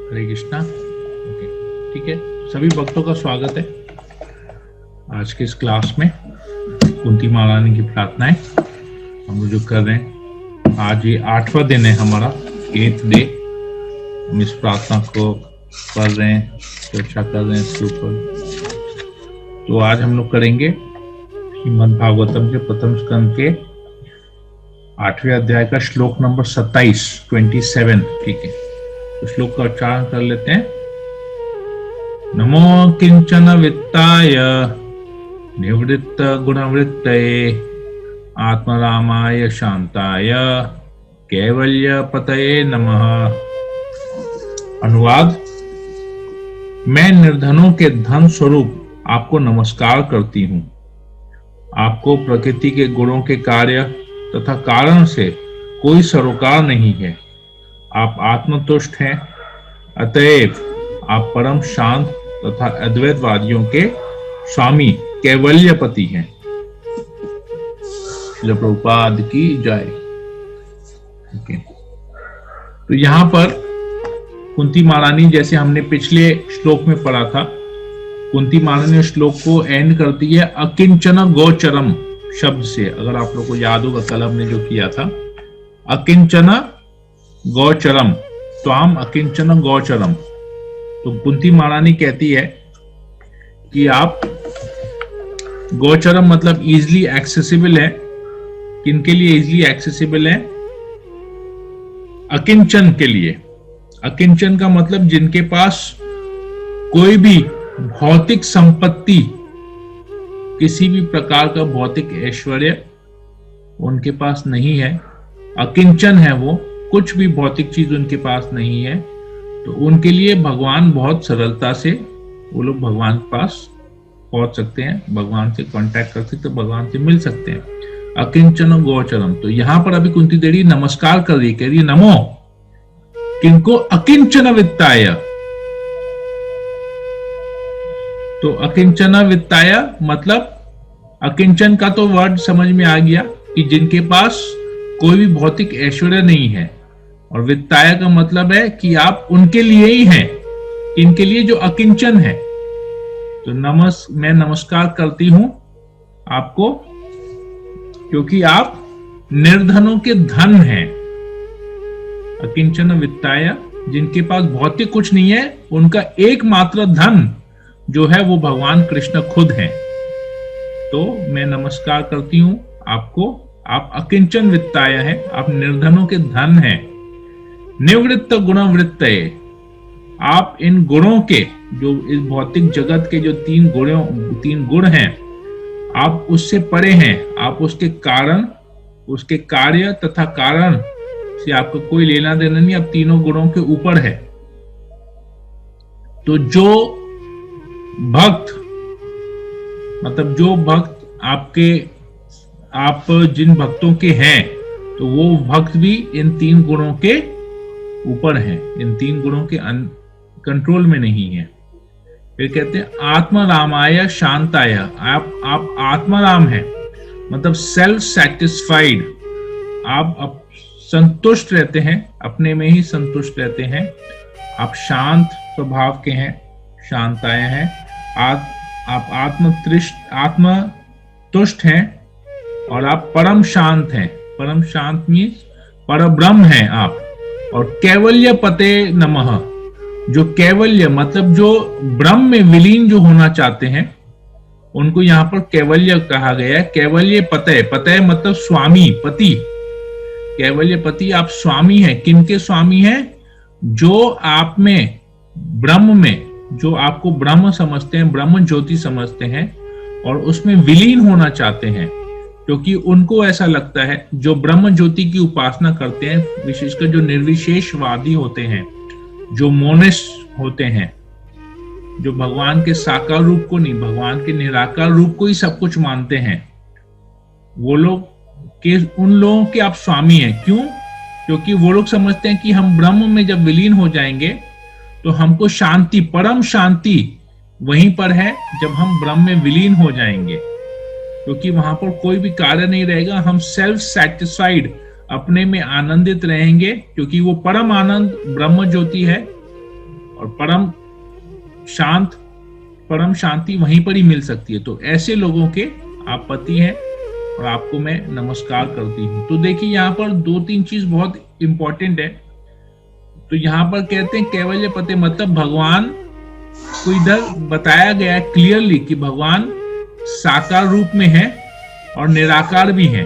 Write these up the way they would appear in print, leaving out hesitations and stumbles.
हरे Krishna. Okay, ठीक है। सभी भक्तों का स्वागत है आज के इस क्लास में। कुंती महारानी की प्रार्थनाएं हम लोग जो कर रहे हैं, आज ये 8वां दिन है हमारा, 8th डे। हम इस प्रार्थना को पढ़ रहे हैं, चर्चा कर रहे हैं इसके ऊपर। तो आज हम लोग करेंगे श्रीमद् भागवतम के प्रथम स्कंद के 8वें अध्याय का श्लोक नंबर 27, ठीक है। तो श्लोक का उच्चारण कर लेते हैं। नमो किंचन वित्ताय निवृत्त गुणवृत्तये आत्मरामाय शांताय कैवल्य पतये नमः। अनुवाद। मैं निर्धनों के धन स्वरूप आपको नमस्कार करती हूँ। आपको प्रकृति के गुणों के कार्य तथा कारण से कोई सरोकार नहीं है। आप आत्मतुष्ट हैं, अतएव आप परम शांत तथा अद्वैतवादियों के स्वामी कैवल्यपति हैं। श्रील प्रभुपाद की जय। ओके, तो यहां पर कुंती महारानी, जैसे हमने पिछले श्लोक में पढ़ा था, कुंती महारानी श्लोक को एंड करती है अकिंचन गोचरम शब्द से। अगर आप लोग को याद होगा, कल हमने जो किया था, अकिंचन गोचरम, त्वाम अकिंचन गोचरम। तो कुंती महारानी कहती है कि आप गोचरम मतलब इजिली एक्सेसिबल है। किनके लिए इजिली एक्सेसिबल है? अकिंचन के लिए। अकिंचन का मतलब जिनके पास कोई भी भौतिक संपत्ति, किसी भी प्रकार का भौतिक ऐश्वर्य उनके पास नहीं है, अकिंचन है वो, कुछ भी भौतिक चीज उनके पास नहीं है। तो उनके लिए भगवान बहुत सरलता से, वो लोग भगवान के पास पहुंच सकते हैं, भगवान से कांटेक्ट कर सकते, भगवान से मिल सकते हैं। अकिंचन गोचरम। तो यहां पर अभी कुंती देवी नमस्कार कर रही, कह रही नमो किनको अकिंचन वित्ताय। तो अकिंचन वित्ताय मतलब अकिंचन का तो वर्ड समझ में आ गया कि जिनके पास कोई भी भौतिक ऐश्वर्य नहीं है, और वित्ताय का मतलब है कि आप उनके लिए ही हैं, इनके लिए जो अकिंचन है। तो मैं नमस्कार करती हूं आपको क्योंकि आप निर्धनों के धन हैं। अकिंचन वित्ताय, जिनके पास भौतिक कुछ नहीं है, उनका एकमात्र धन जो है वो भगवान कृष्ण खुद हैं। तो मैं नमस्कार करती हूं आपको, आप अकिंचन वित्ताय हैं, आप निर्धनों के धन हैं। निवृत्त गुणवृत्तये, आप इन गुणों के, जो इस भौतिक जगत के जो तीन गुण हैं, आप उससे परे हैं। आप उसके कारण, उसके कार्य तथा कारण से आपको कोई लेना देना नहीं, आप तीनों गुणों के ऊपर है। तो जो भक्त, मतलब जो भक्त आप जिन भक्तों के हैं, तो वो भक्त भी इन तीन गुणों के ऊपर हैं, इन तीन गुणों के कंट्रोल में नहीं है। फिर कहते हैं आत्मरामाय शांताय, आप आत्माराम हैं, मतलब सेल्फ सेटिस्फाइड। आप संतुष्ट रहते हैं, अपने में ही संतुष्ट रहते हैं। आप शांत स्वभाव के हैं, शांताय हैं। आप आत्मतुष्ट हैं और आप परम शांत हैं। परम शांत मीन्स परब्रह्म हैं आप। और कैवल्य पते नमः, जो कैवल्य मतलब जो ब्रह्म में विलीन जो होना चाहते हैं, उनको यहां पर कैवल्य कहा गया है। कैवल्य पतय, पतय मतलब स्वामी, पति। कैवल्य पति, आप स्वामी हैं। किनके स्वामी हैं? जो आप में, ब्रह्म में, जो आपको ब्रह्म समझते हैं, ब्रह्म ज्योति समझते हैं और उसमें विलीन होना चाहते हैं। क्योंकि उनको ऐसा लगता है, जो ब्रह्म ज्योति की उपासना करते हैं, विशेषकर जो निर्विशेषवादी होते हैं, जो मोनिस्ट होते हैं, जो भगवान के साकार रूप को नहीं, भगवान के निराकार रूप को ही सब कुछ मानते हैं, वो लोग उन लोगों के आप स्वामी हैं। क्यों? क्योंकि वो लोग समझते हैं कि हम ब्रह्म में जब विलीन हो जाएंगे तो हमको शांति, परम शांति वहीं पर है जब हम ब्रह्म में विलीन हो जाएंगे। क्योंकि वहां पर कोई भी कार्य नहीं रहेगा, हम सेल्फ सेटिस्फाइड, अपने में आनंदित रहेंगे, क्योंकि वो परम आनंद ब्रह्म ज्योति है। और परम शांति वहीं पर ही मिल सकती है। तो ऐसे लोगों के आप पति हैं और आपको मैं नमस्कार करती हूँ। तो देखिए यहाँ पर 2-3 चीज बहुत इंपॉर्टेंट है। तो यहाँ पर कहते हैं कैवल्य पते, मतलब भगवान को इधर बताया गया है क्लियरली कि भगवान साकार रूप में है और निराकार भी है।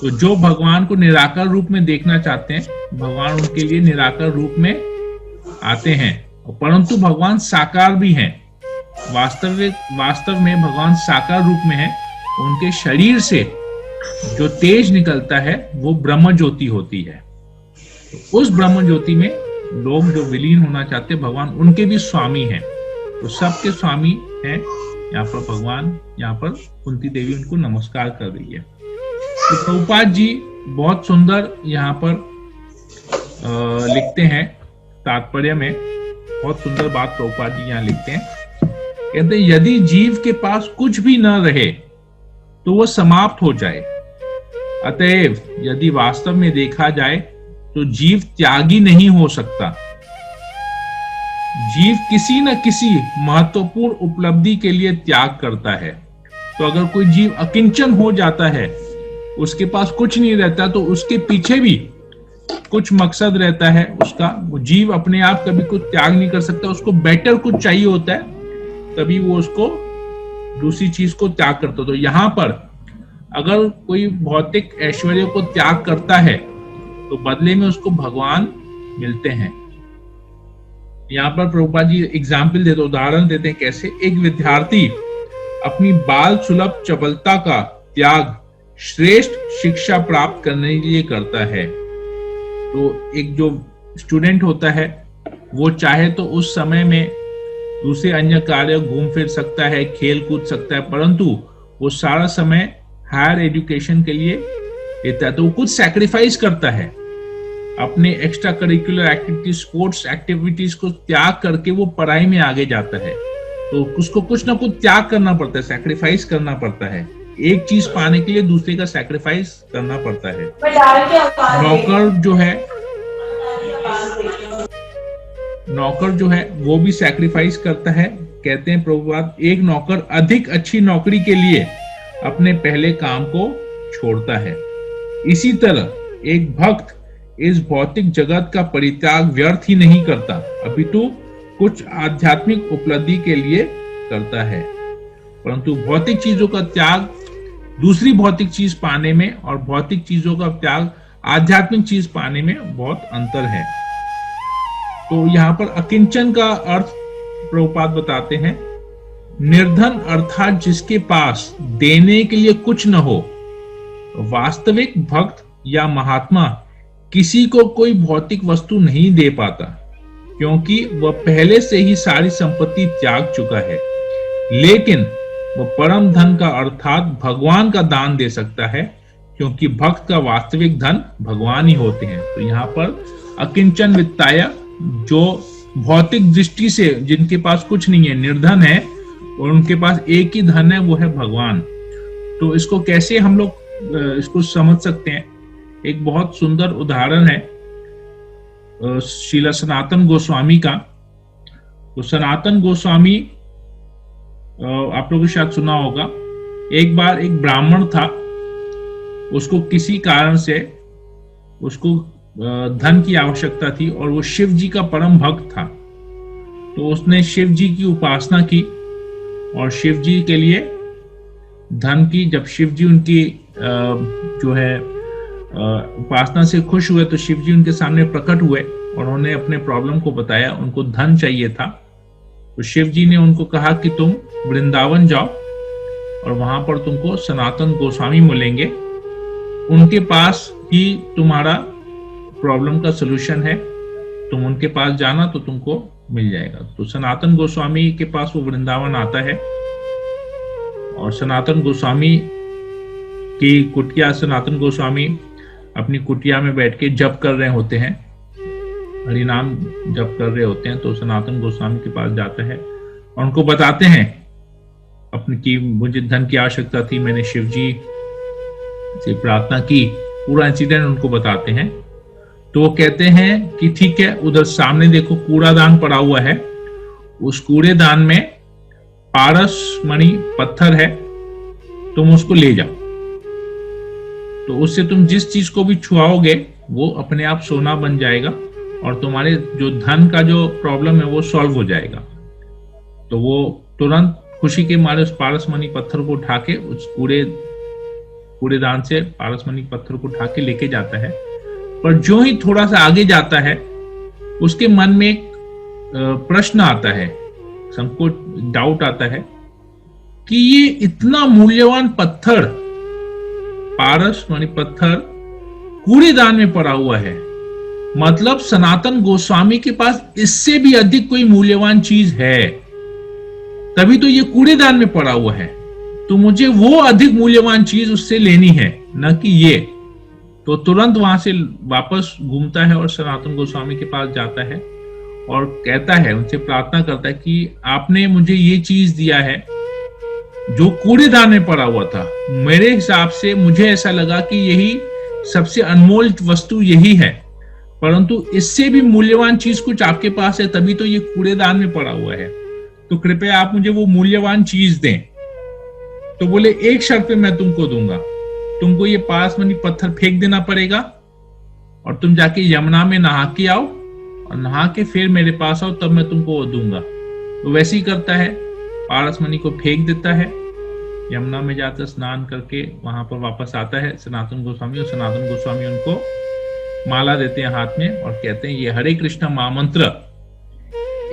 तो जो भगवान को निराकार रूप में देखना चाहते हैं, भगवान उनके लिए निराकार रूप में आते हैं, परंतु भगवान साकार भी हैं। वास्तव में भगवान साकार रूप में है। उनके शरीर से जो तेज निकलता है वो ब्रह्म ज्योति होती है। तो उस ब्रह्म ज्योति में लोग जो विलीन होना चाहते हैं, भगवान उनके भी स्वामी हैं। तो सबके स्वामी हैं यहाँ पर भगवान। यहाँ पर कुंती देवी उनको नमस्कार कर रही है। तो प्रभुपाद जी बहुत सुंदर यहाँ पर लिखते हैं तात्पर्य में, बहुत सुंदर बात प्रभुपाद जी यहाँ लिखते हैं। कहते हैं यदि जीव के पास कुछ भी न रहे तो वह समाप्त हो जाए। अतएव यदि वास्तव में देखा जाए तो जीव त्यागी नहीं हो सकता। जीव किसी न किसी महत्वपूर्ण उपलब्धि के लिए त्याग करता है। तो अगर कोई जीव अकिंचन हो जाता है, उसके पास कुछ नहीं रहता, तो उसके पीछे भी कुछ मकसद रहता है उसका। वो जीव अपने आप कभी कुछ त्याग नहीं कर सकता, उसको बेटर कुछ चाहिए होता है, तभी वो उसको दूसरी चीज को त्याग करता। तो यहाँ पर अगर कोई भौतिक ऐश्वर्य को त्याग करता है तो बदले में उसको भगवान मिलते हैं। यहाँ पर प्रभुपाद जी एग्जाम्पल देते, उदाहरण देते हैं कैसे। एक विद्यार्थी अपनी बाल सुलभ चपलता का त्याग श्रेष्ठ शिक्षा प्राप्त करने के लिए करता है। तो एक जो स्टूडेंट होता है वो चाहे तो उस समय में दूसरे अन्य कार्य घूम फिर सकता है, खेल कूद सकता है, परंतु वो सारा समय हायर एजुकेशन के लिए देता है। तो वो कुछ सैक्रिफाइस करता है, अपने extra curricular activities, sports activities को त्याग करके वो पढ़ाई में आगे जाता है। तो उसको कुछ ना कुछ त्याग करना पड़ता है, सैक्रिफाइस करना पड़ता है। एक चीज पाने के लिए दूसरे का सैक्रिफाइस करना पड़ता है। नौकर जो है वो भी सैक्रिफाइस करता है। कहते हैं प्रभुपाद, एक नौकर अधिक अच्छी नौकरी के लिए अपने पहले काम को छोड़ता है। इसी तरह एक भक्त इस भौतिक जगत का परित्याग व्यर्थ ही नहीं करता, अपितु कुछ आध्यात्मिक उपलब्धि के लिए करता है। परंतु भौतिक चीजों का त्याग दूसरी भौतिक चीज पाने में और भौतिक चीजों का त्याग आध्यात्मिक चीज पाने में बहुत अंतर है। तो यहाँ पर अकिंचन का अर्थ प्रभुपाद बताते हैं, निर्धन अर्थात जिसके पास देने के लिए कुछ न हो। वास्तविक भक्त या महात्मा किसी को कोई भौतिक वस्तु नहीं दे पाता, क्योंकि वह पहले से ही सारी संपत्ति त्याग चुका है। लेकिन वह परम धन का अर्थात भगवान का दान दे सकता है, क्योंकि भक्त का वास्तविक धन भगवान ही होते हैं। तो यहाँ पर अकिंचन वित्ताय, जो भौतिक दृष्टि से जिनके पास कुछ नहीं है, निर्धन है और उनके पास एक ही धन है, वो है भगवान। तो इसको कैसे हम लोग इसको समझ सकते हैं? एक बहुत सुंदर उदाहरण है श्रील सनातन गोस्वामी का। तो सनातन गोस्वामी आप लोगों ने शायद सुना होगा। एक बार एक ब्राह्मण था, उसको किसी कारण से उसको धन की आवश्यकता थी और वो शिव जी का परम भक्त था। तो उसने शिव जी की उपासना की और शिव जी के लिए धन की, जब शिव जी उनकी जो है उपासना से खुश हुए तो शिव जी उनके सामने प्रकट हुए और उन्होंने अपने प्रॉब्लम को बताया। उनको धन चाहिए था। तो शिव जी ने उनको कहा कि तुम वृंदावन जाओ और वहां पर तुमको सनातन गोस्वामी मिलेंगे, उनके पास ही तुम्हारा प्रॉब्लम का सलूशन है, तुम उनके पास जाना तो तुमको मिल जाएगा। तो सनातन गोस्वामी के पास वो वृंदावन आता है और सनातन गोस्वामी की कुटिया, सनातन गोस्वामी अपनी कुटिया में बैठ के जप कर रहे होते हैं, हरिनाम जप कर रहे होते हैं। तो सनातन गोस्वामी के पास जाते हैं और उनको बताते हैं अपनी कि मुझे धन की आवश्यकता थी, मैंने शिव जी से प्रार्थना की, पूरा इंसिडेंट उनको बताते हैं। तो वो कहते हैं कि ठीक है, उधर सामने देखो कूड़ादान पड़ा हुआ है, उस कूड़ेदान में पारस मणि पत्थर है, तुम उसको ले जाओ। तो उससे तुम जिस चीज को भी छुआओगे वो अपने आप सोना बन जाएगा और तुम्हारे जो धन का जो प्रॉब्लम है वो सॉल्व हो जाएगा। तो वो तुरंत खुशी के मारे उस पारसमणि पत्थर को उठा के उस कूड़ेदान से पारसमणि पत्थर को उठा के लेके जाता है। पर जो ही थोड़ा सा आगे जाता है उसके मन में एक प्रश्न आता है, सबको डाउट आता है कि ये इतना मूल्यवान पत्थर, पारसमणि पत्थर कूड़ेदान में पड़ा हुआ है, मतलब सनातन गोस्वामी के पास इससे भी अधिक कोई मूल्यवान चीज है, तभी तो ये कूड़ेदान में पड़ा हुआ है। तो मुझे वो अधिक मूल्यवान चीज उससे लेनी है, न कि ये। तो तुरंत वहां से वापस घूमता है और सनातन गोस्वामी के पास जाता है और कहता है, उनसे प्रार्थना करता है कि आपने मुझे ये चीज दिया है जो कूड़ेदान में पड़ा हुआ था। मेरे हिसाब से मुझे ऐसा लगा कि यही सबसे अनमोल वस्तु यही है, परंतु इससे भी मूल्यवान चीज कुछ आपके पास है, तभी तो ये कूड़ेदान में पड़ा हुआ है। तो कृपया आप मुझे वो मूल्यवान चीज दें। तो बोले, एक शर्त पे मैं तुमको दूंगा, तुमको ये पारसमणि पत्थर फेंक देना पड़ेगा और तुम जाके यमुना में नहा के आओ और नहा के फिर मेरे पास आओ, तब मैं तुमको वो दूंगा। तो वैसे ही करता है, पारसमणि को फेंक देता है, यमुना में जाकर स्नान करके वहां पर वापस आता है सनातन गोस्वामी, और सनातन गोस्वामी उनको माला देते हैं हाथ में और कहते हैं ये हरे कृष्ण महामंत्र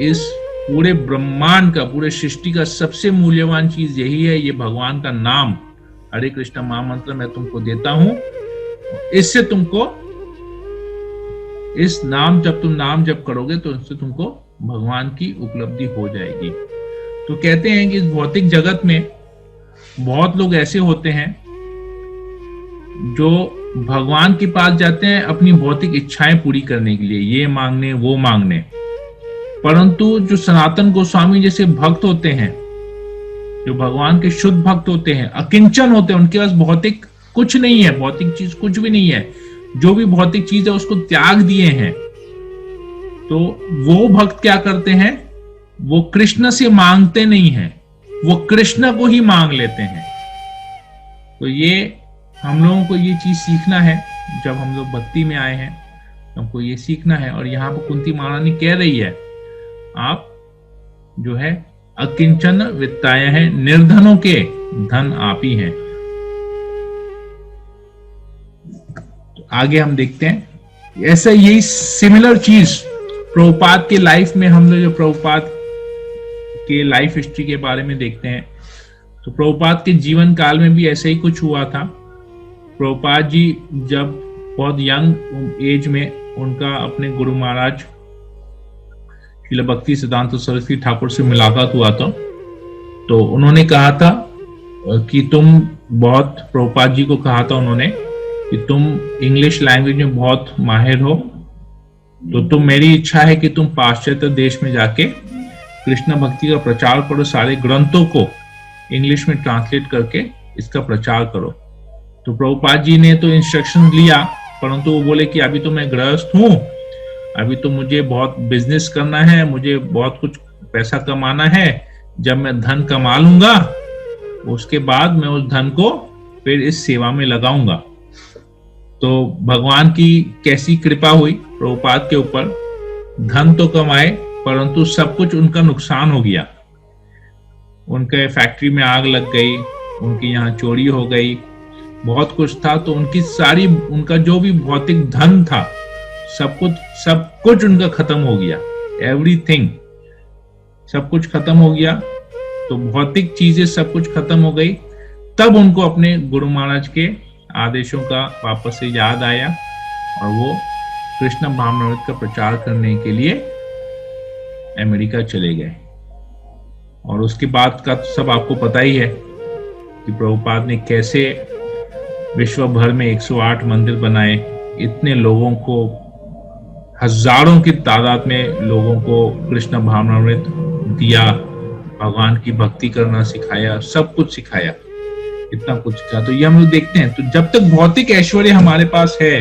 इस पूरे ब्रह्मांड का, पूरे सृष्टि का सबसे मूल्यवान चीज यही है, ये भगवान का नाम हरे कृष्ण महामंत्र मैं तुमको देता हूं। इससे तुमको, इस नाम, जब तुम नाम जप करोगे तो इससे तुमको भगवान की उपलब्धि हो जाएगी। तो कहते हैं कि इस भौतिक जगत में बहुत लोग ऐसे होते हैं जो भगवान के पास जाते हैं अपनी भौतिक इच्छाएं पूरी करने के लिए, ये मांगने वो मांगने, परंतु जो सनातन गोस्वामी जैसे भक्त होते हैं, जो भगवान के शुद्ध भक्त होते हैं, अकिंचन होते हैं, उनके पास भौतिक कुछ नहीं है, भौतिक चीज कुछ भी नहीं है, जो भी भौतिक चीज है उसको त्याग दिए हैं। तो वो भक्त क्या करते हैं, वो कृष्ण से मांगते नहीं हैं, वो कृष्ण को ही मांग लेते हैं। तो ये हम लोगों को ये चीज सीखना है, जब हम लोग भक्ति में आए हैं हमको ये सीखना है। और यहाँ पर कुंती महारानी कह रही है, आप जो है अकिंचन वित्ताय है, निर्धनों के धन आप ही हैं। तो आगे हम देखते हैं, ऐसा यही सिमिलर चीज प्रभुपाद के लाइफ में, हम लोग जो प्रभुपाद के लाइफ हिस्ट्री के बारे में देखते हैं, तो प्रभुपाद के जीवन काल में भी ऐसा ही कुछ हुआ था। प्रभुपाद जी जब बहुत यंग एज में उनका अपने गुरु महाराज श्रील भक्ति सिद्धांत सरस्वती ठाकुर से मुलाकात हुआ था, तो उन्होंने कहा था कि तुम बहुत, प्रभुपाद जी को कहा था उन्होंने कि तुम इंग्लिश लैंग्वेज में बहुत माहिर हो, तो तुम, मेरी इच्छा है कि तुम पाश्चात्य देश में जाके कृष्ण भक्ति का प्रचार करो, सारे ग्रंथों को इंग्लिश में ट्रांसलेट करके इसका प्रचार करो। तो प्रभुपाद जी ने तो इंस्ट्रक्शन लिया, परंतु वो बोले कि अभी तो मैं गृहस्थ हूं, अभी तो मुझे बहुत बिजनेस करना है, मुझे बहुत कुछ पैसा कमाना है, जब मैं धन कमा लूंगा उसके बाद मैं उस धन को फिर इस सेवा में लगाऊंगा। तो भगवान की कैसी कृपा हुई प्रभुपाद के ऊपर, धन तो कमाए परंतु सब कुछ उनका नुकसान हो गया। उनके फैक्ट्री में आग लग गई, उनके यहाँ चोरी हो गई, बहुत कुछ था, तो उनकी सारी, उनका जो भी भौतिक धन था सब कुछ उनका खत्म हो गया, एवरीथिंग, सब कुछ खत्म हो गया। तो भौतिक चीजें सब कुछ खत्म हो गई। तब उनको अपने गुरु महाराज के आदेशों का वापस से याद आया और वो कृष्ण भावनामृत का प्रचार करने के लिए अमेरिका चले गए। और उसके बाद का तो सब आपको पता ही है कि प्रभुपाद ने कैसे विश्व भर में 108 मंदिर बनाए, इतने लोगों को, हजारों की तादाद में लोगों को कृष्ण भावनामृत दिया, भगवान की भक्ति करना सिखाया, सब कुछ सिखाया, इतना कुछ सिखाया। तो ये हम लोग देखते हैं, तो जब तक भौतिक ऐश्वर्य हमारे पास है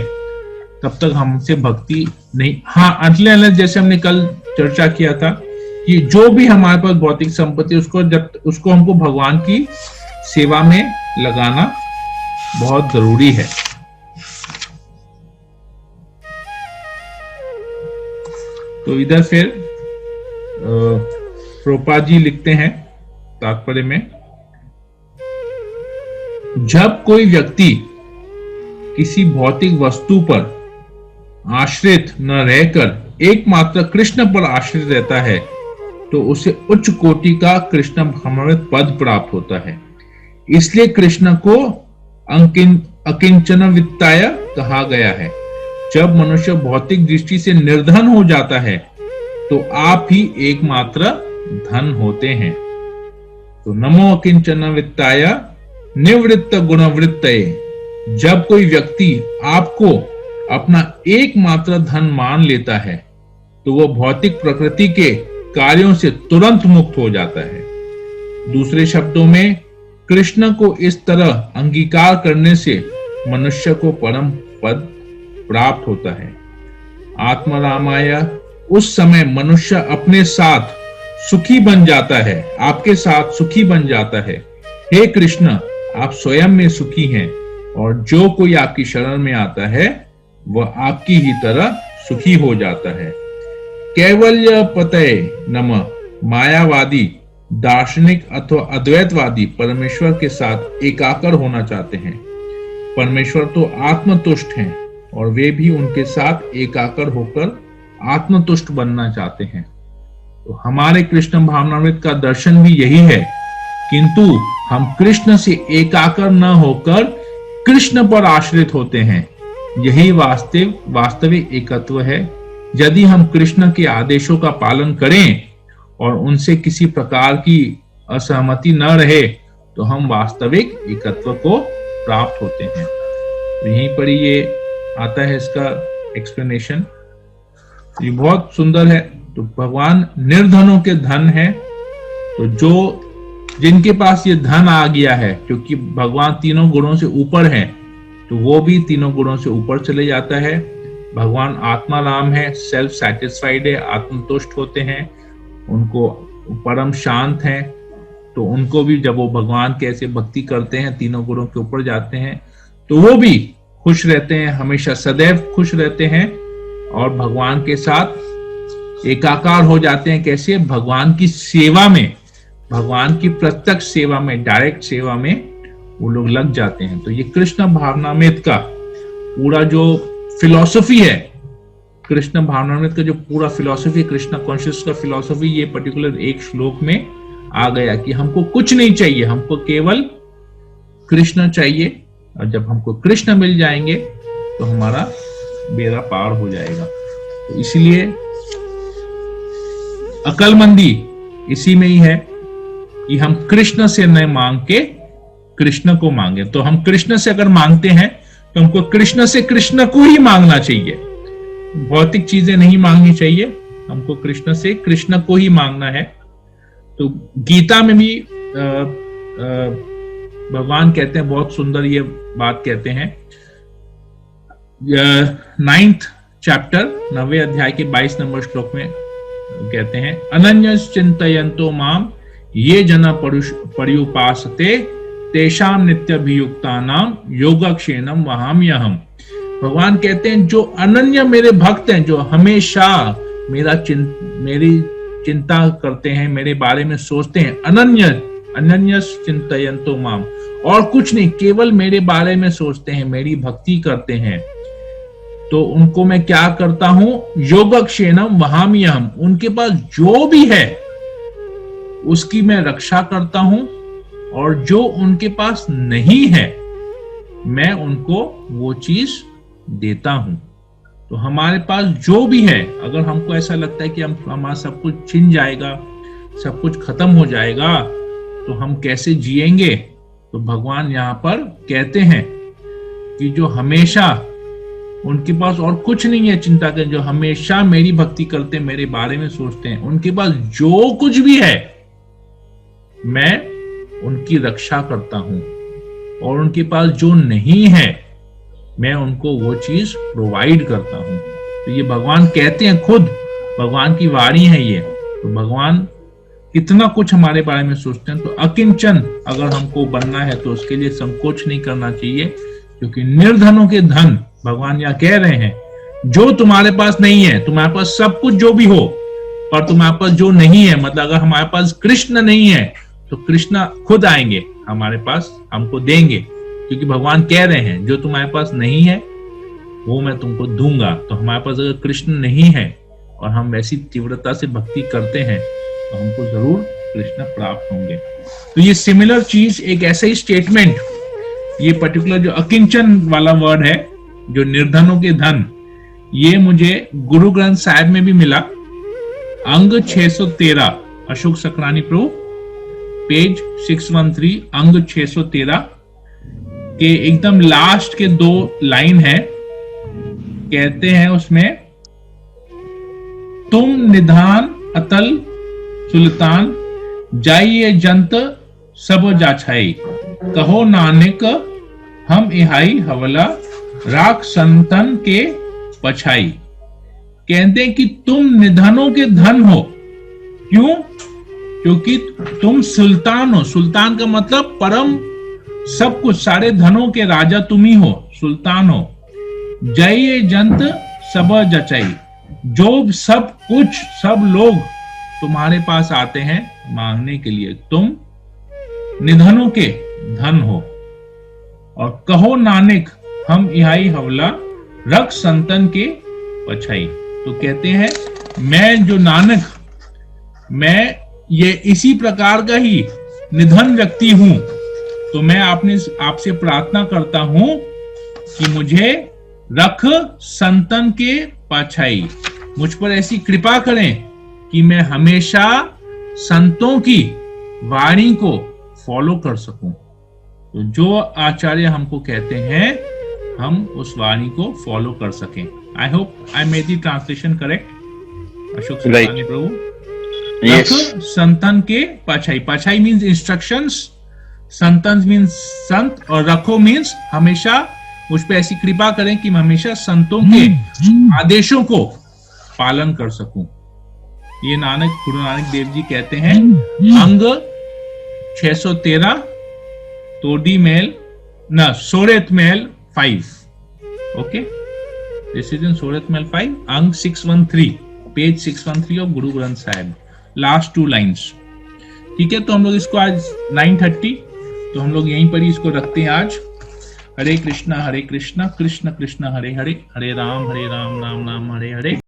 तब तक हमसे भक्ति नहीं, हाँ अनलेस जैसे हमने कल चर्चा किया था कि जो भी हमारे पास भौतिक संपत्ति उसको हमको भगवान की सेवा में लगाना बहुत जरूरी है। तो इधर फिर प्रोपा जी लिखते हैं तात्पर्य में, जब कोई व्यक्ति किसी भौतिक वस्तु पर आश्रित न रहकर एकमात्र कृष्ण पर आश्रित रहता है तो उसे उच्च कोटि का कृष्ण भावनामृत पद प्राप्त होता है। इसलिए कृष्ण को अकिंचन वित्ताय कहा गया है। जब मनुष्य भौतिक दृष्टि से निर्धन हो जाता है तो आप ही एकमात्र धन होते हैं। तो नमो अकिंचन वित्ताय निवृत्त गुणवृत्तये। जब कोई व्यक्ति आपको अपना एकमात्र धन मान लेता है तो वह भौतिक प्रकृति के कार्यों से तुरंत मुक्त हो जाता है। दूसरे शब्दों में कृष्ण को इस तरह अंगीकार करने से मनुष्य को परम पद प्राप्त होता है। आत्मरामाय उस समय मनुष्य अपने साथ सुखी बन जाता है, आपके साथ सुखी बन जाता है। हे कृष्ण, आप स्वयं में सुखी हैं और जो कोई आपकी शरण में आता है वह आपकी ही तरह सुखी हो जाता है। कैवल्य पतये नमः। मायावादी, दार्शनिक अथवा अद्वैतवादी परमेश्वर के साथ एकाकार होना चाहते हैं। परमेश्वर तो आत्मतुष्ट हैं और वे भी उनके साथ एकाकार होकर आत्मतुष्ट बनना चाहते हैं। तो हमारे कृष्ण भावनामृत का दर्शन भी यही है, किंतु हम कृष्ण से एकाकार न होकर कृष्ण पर आश्रित होते हैं। यही वास्तविक एकत्व है। यदि हम कृष्ण के आदेशों का पालन करें और उनसे किसी प्रकार की असहमति न रहे तो हम वास्तविक एकत्व को प्राप्त होते हैं। तो यहीं पर ये आता है इसका एक्सप्लेनेशन। ये बहुत सुंदर है। तो भगवान निर्धनों के धन है। तो जिनके पास ये धन आ गया है, क्योंकि भगवान तीनों गुणों से ऊपर है, तो वो भी तीनों गुणों से ऊपर चले जाता है। भगवान आत्मा राम है, सेल्फ सैटिस्फाइड है, आत्मतुष्ट होते हैं, उनको परम शांत है। तो उनको भी जब वो भगवान के ऐसे भक्ति करते हैं, तीनों गुणों के ऊपर जाते हैं, तो वो भी खुश रहते हैं, हमेशा सदैव खुश रहते हैं और भगवान के साथ एकाकार हो जाते हैं। कैसे? भगवान की सेवा में, भगवान की प्रत्यक्ष सेवा में, डायरेक्ट सेवा में वो लोग लग जाते हैं। तो ये कृष्ण भावनामृत का पूरा जो फिलॉसफी है, कृष्ण भावनामृत का जो पूरा फिलॉसफी, कृष्ण कॉन्शियस का फिलॉसफी, ये पर्टिकुलर एक श्लोक में आ गया कि हमको कुछ नहीं चाहिए, हमको केवल कृष्ण चाहिए। और जब हमको कृष्ण मिल जाएंगे तो हमारा बेड़ा पार हो जाएगा। तो इसलिए अकलमंदी इसी में ही है कि हम कृष्ण से न मांग के कृष्ण को मांगे। तो हम कृष्ण से अगर मांगते हैं तो हमको कृष्ण से कृष्ण को ही मांगना चाहिए, भौतिक चीजें नहीं मांगनी चाहिए, हमको कृष्ण से कृष्ण को ही मांगना है। तो गीता में भी भगवान कहते हैं, बहुत सुंदर ये बात कहते हैं, 9th चैप्टर 9वें अध्याय के 22 नंबर श्लोक में कहते हैं, अनन्यस् चिंतयन्तो माम ये जना पर्युपासते तेषाम नित्यभियुक्तानाम योगक्षेमं वहाम्यहम्। भगवान कहते हैं जो अनन्य मेरे भक्त हैं, जो हमेशा मेरी चिंता करते हैं, मेरे बारे में सोचते हैं, अनन्य चिंतयन्तो माम, और कुछ नहीं, केवल मेरे बारे में सोचते हैं, मेरी भक्ति करते हैं, तो उनको मैं क्या करता हूं? योगक्षेमं वहाम्यहम्। उनके पास जो भी है उसकी मैं रक्षा करता हूं, और जो उनके पास नहीं है मैं उनको वो चीज देता हूं। तो हमारे पास जो भी है, अगर हमको ऐसा लगता है कि हमारा सब कुछ छिन जाएगा, सब कुछ खत्म हो जाएगा, तो हम कैसे जिएंगे? तो भगवान यहाँ पर कहते हैं कि जो हमेशा उनके पास और कुछ नहीं है चिंता करें, जो हमेशा मेरी भक्ति करते हैं, मेरे बारे में सोचते हैं, उनके पास जो कुछ भी है मैं उनकी रक्षा करता हूं, और उनके पास जो नहीं है मैं उनको वो चीज प्रोवाइड करता हूँ। तो ये भगवान कहते हैं, खुद भगवान की वाणी है ये। तो भगवान कितना कुछ हमारे बारे में सोचते हैं। तो अकिंचन अगर हमको बनना है तो उसके लिए संकोच नहीं करना चाहिए, क्योंकि निर्धनों के धन, भगवान यहाँ कह रहे हैं, जो तुम्हारे पास नहीं है, तुम्हारे पास सब कुछ जो भी हो, पर तुम्हारे पास जो नहीं है, मतलब अगर हमारे पास कृष्ण नहीं है तो कृष्ण खुद आएंगे हमारे पास, हमको देंगे, क्योंकि भगवान कह रहे हैं जो तुम्हारे पास नहीं है वो मैं तुमको दूंगा। तो हमारे पास अगर कृष्ण नहीं है और हम वैसी तीव्रता से भक्ति करते हैं तो हमको जरूर कृष्ण प्राप्त होंगे। तो ये सिमिलर चीज, एक ऐसा ही स्टेटमेंट, ये पर्टिकुलर जो अकिंचन वाला वर्ड है, जो निर्धनों के धन, ये मुझे गुरु ग्रंथ साहिब में भी मिला। अंग 613, अशोक सकरानी प्रभु, पेज 613, अंग 613 के एकदम लास्ट के 2 लाइन है। कहते हैं उसमें, तुम निधान अतल सुल्तान, जाइए जंत सब जाछाई, कहो नानक हम इहाई हवला, राख संतन के पछाई। कहते हैं कि तुम निधनों के धन हो। क्यों? क्योंकि तुम सुल्तान हो। सुल्तान का मतलब परम, सब कुछ, सारे धनों के राजा तुम ही हो, सुल्तान हो। जय जंत सब जचाई, जो सब कुछ, सब लोग तुम्हारे पास आते हैं मांगने के लिए, तुम निधनों के धन हो। और कहो नानक हम इहाई हवला, रख संतन के पछाई। तो कहते हैं, मैं जो नानक, मैं ये इसी प्रकार का ही निधन व्यक्ति हूं। तो मैं आपसे प्रार्थना करता हूं कि मुझे रख संतन के पछाई, मुझ पर ऐसी कृपा करें कि मैं हमेशा संतों की वाणी को फॉलो कर सकूं। तो जो आचार्य हमको कहते हैं, हम उस वाणी को फॉलो कर सकें। I hope I made the translation correct, Ashok Sakrani Prabhu. रख संतन के पछाई, पछाई मीन्स इंस्ट्रक्शंस, संतन मीन्स संत, और रखो मीन्स हमेशा मुझ पे ऐसी कृपा करें कि मैं हमेशा संतों के आदेशों को पालन कर सकूं। ये गुरु नानक देव जी कहते हैं। अंग 613, तोडी मेल ना सोरेत मेल 5। ओके, दिस इज इन सोरेत मेल 5, अंग 613, page 613 of Guru Granth Sahib, last 2 lines. ठीक है, तो हम लोग इसको आज 9:30, तो हम लोग यहीं पर ही इसको रखते हैं आज। हरे कृष्णा कृष्ण कृष्ण हरे हरे, हरे राम राम राम हरे हरे।